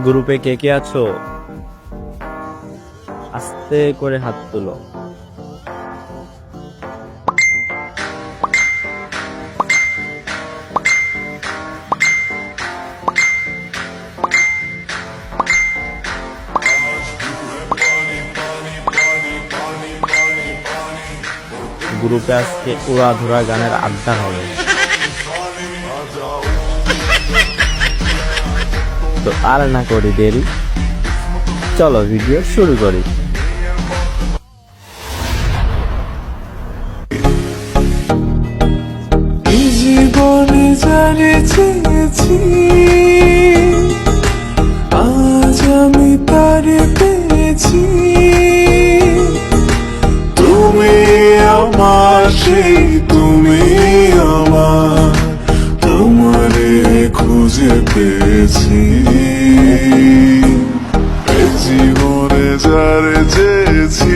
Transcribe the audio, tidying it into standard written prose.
গ্রুপে কে কে আছো? আস্তে করে হাত তুলো। গ্রুপে আজকে উড়াধুরা গানের আড্ডা হবে। তো আর না করি দেরি, চলো ভিডিও শুরু করি। জীবনে যারে চেয়েছি আজ আমি তারে পেয়েছি। তুমি আমার সেই তুমি আমার, তোমারে খুঁজে পেয়েছি। জীবনে যারে চেয়েছি